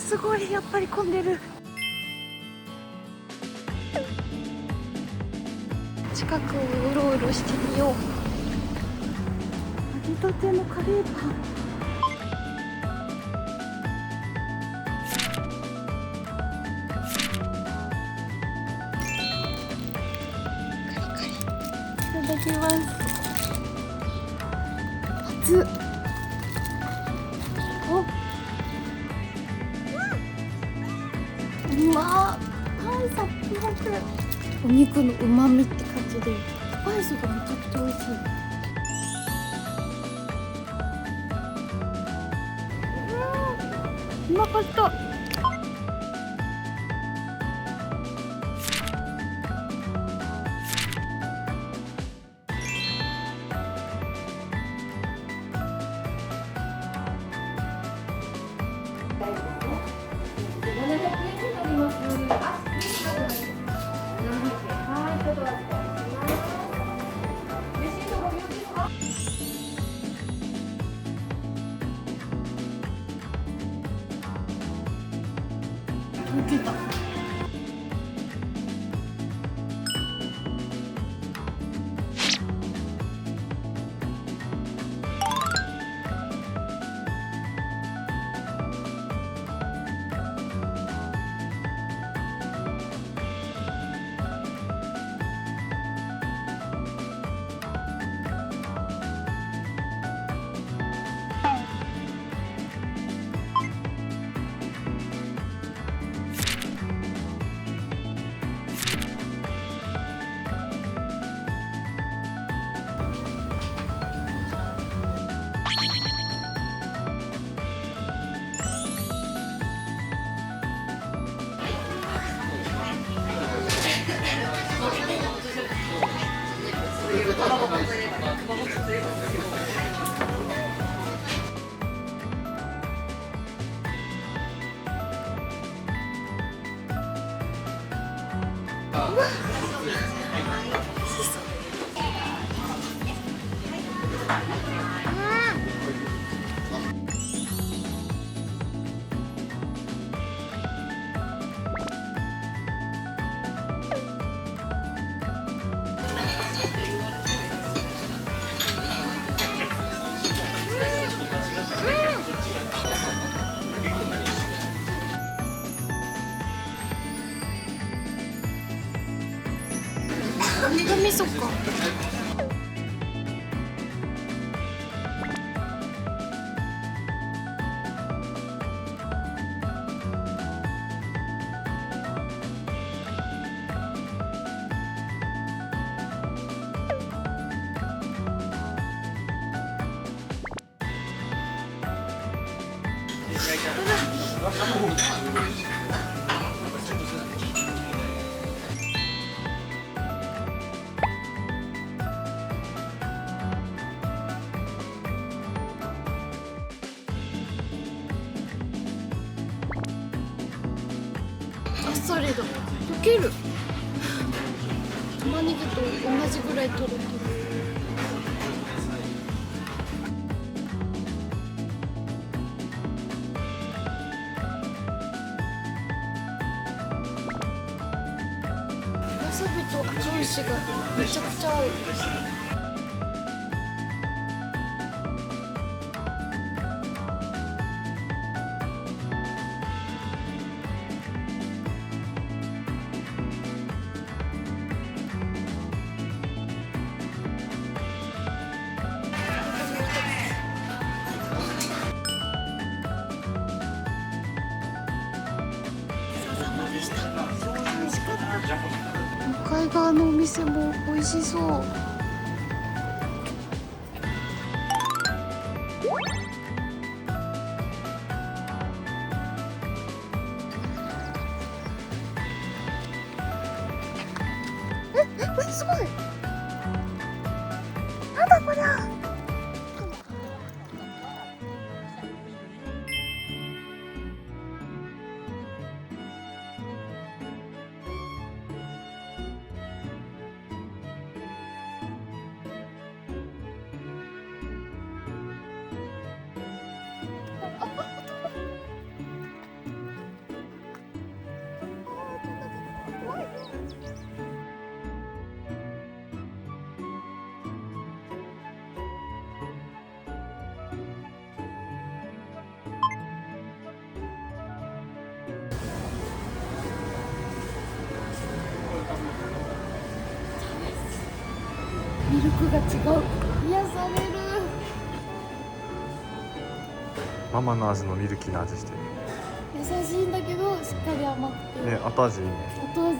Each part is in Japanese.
すごいやっぱり混んでる。近くをうろうろしてみよう。揚げたてのカレーパン。カリカリ。いただきます。熱っ。お、うまっ。パンサクサク。お肉の旨味って感じでスパイスがめちゃくちゃ美味しい。うまかった。受けた。味噌か。あっさりだ。溶ける。玉ねぎと同じぐらいとろとろ。わさびと赤牛がめちゃくちゃ合う。美味しかった。向かい側のお店も美味しそう。すごい。なんだこりゃ。ミルクが違う。癒される。ママの味のミルキーな味してる優しいんだけどしっかり甘くて、ね。後味いいね。後味。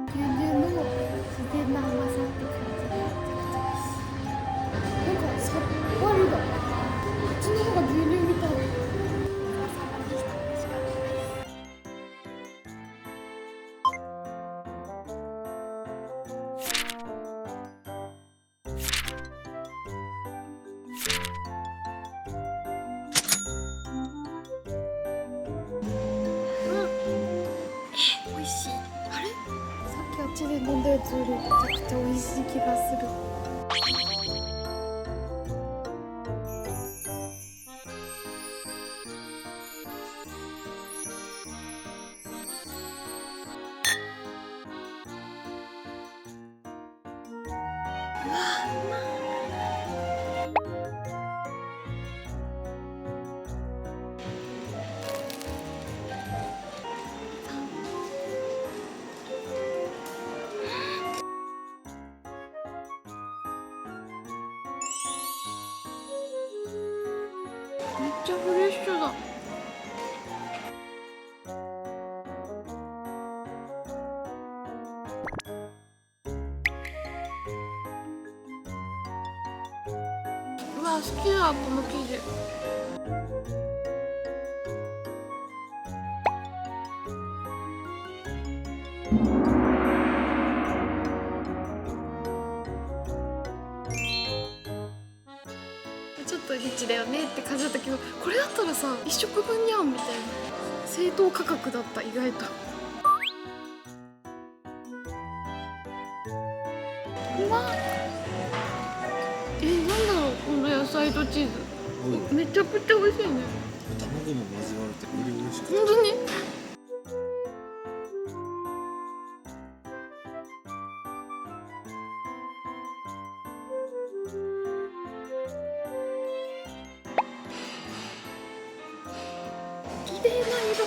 牛乳の自然な甘さって感じでなんかさっぱりだ。こっちの方が牛乳みたい。美味しい。あれ？さっきあっちで飲んだやつよりめちゃくちゃ美味しい気がする。うわうまい。めっちゃフレッシュだ。うわ好きだこの生地。ちょっとリッチだよねって感じだったけど、これだったらさ1食分にゃんみたいな。正当価格だった。意外とうまっ。なんだろうこの野菜とチーズ、めちゃくちゃ美味しいね。卵も交われてより美味しくて。本当に綺麗な色。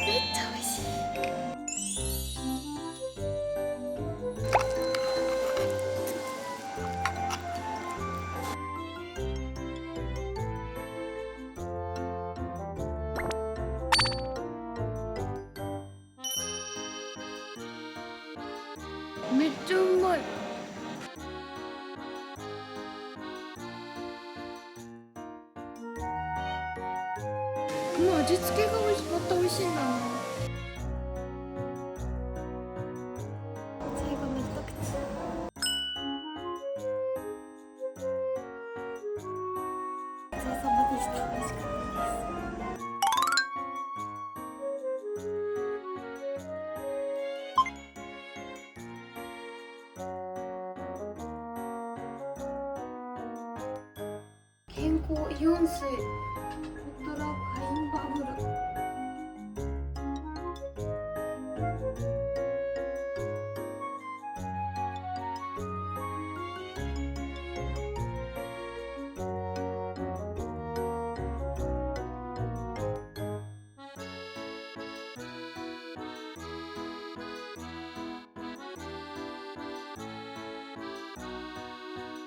めっちゃ美味しい。めっちゃうまい。この味付けがまた美味しいんだな。最後の一口。ごちそうさまでした。美味しかったです。健康イオン水ウルトラファインバブル。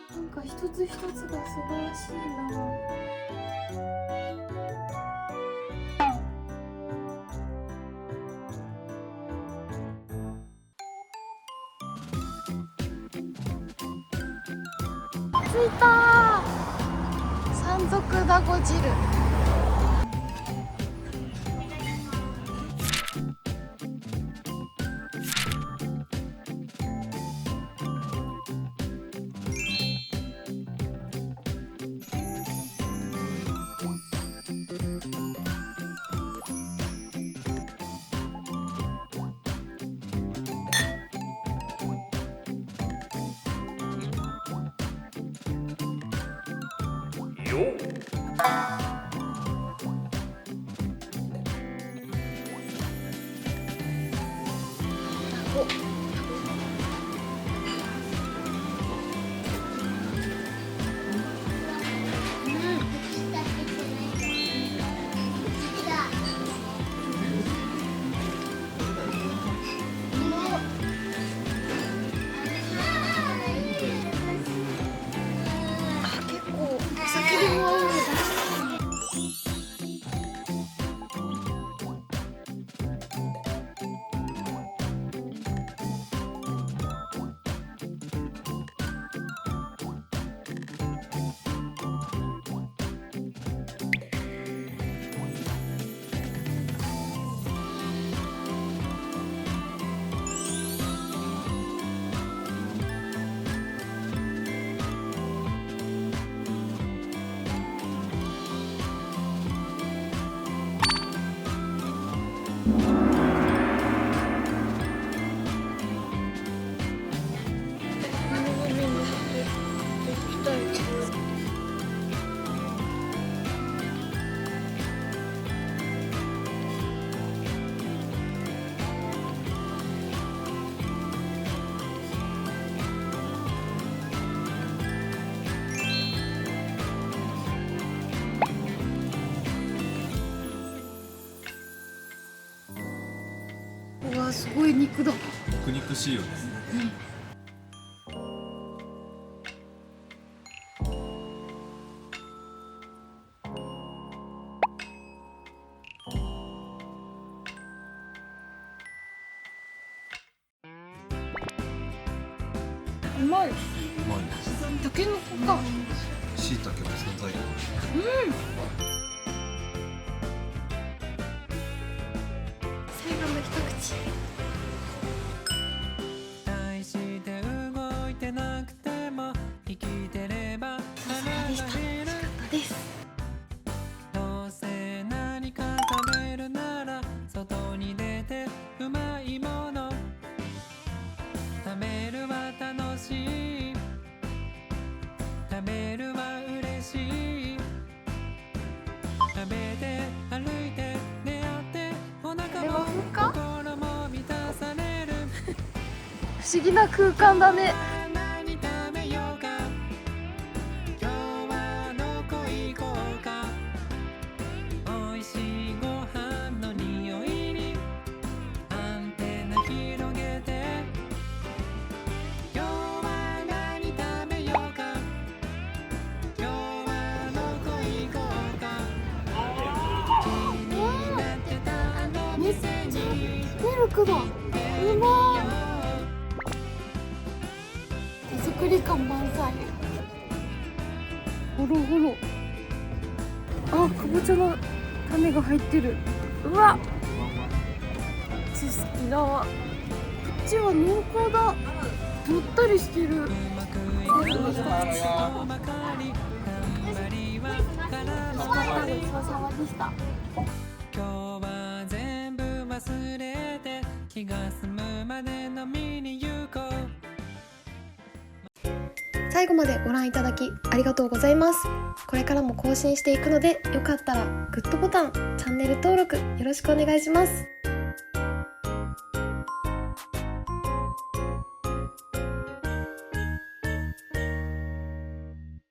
なんか一つ一つが素晴らしいな。着いたー。山賊だご汁。よっ。肉だ。肉肉しいよね。うまい。うまいね。たけのこか。しいたけの存在感。最後の一口。大して動いてなくても生きてればでした。美味しかったです。どうせ何か食べるなら外に出てうまいもの食べるは楽しい食べるは嬉しい食べて歩いて出会ってお腹も心も満たされる不思議な空間だね。何食べようか今日はどこ行こうかおいしいご飯の匂いにアンテナ広げて今日は何食べようか今日はどこ行こうか気になってたあの店にミルクだ。うまい。手作り感満載。ほろほろ。あ、かぼちゃの種が入ってる。うわ。好きだわ。こっちは濃厚だ。もったりしてる。最後の一口。ごちそうさまでした。今日は全部忘れて気が済むまで飲みに行こう最後までご覧いただきありがとうございます。これからも更新していくので、よかったらグッドボタン、チャンネル登録よろしくお願いします。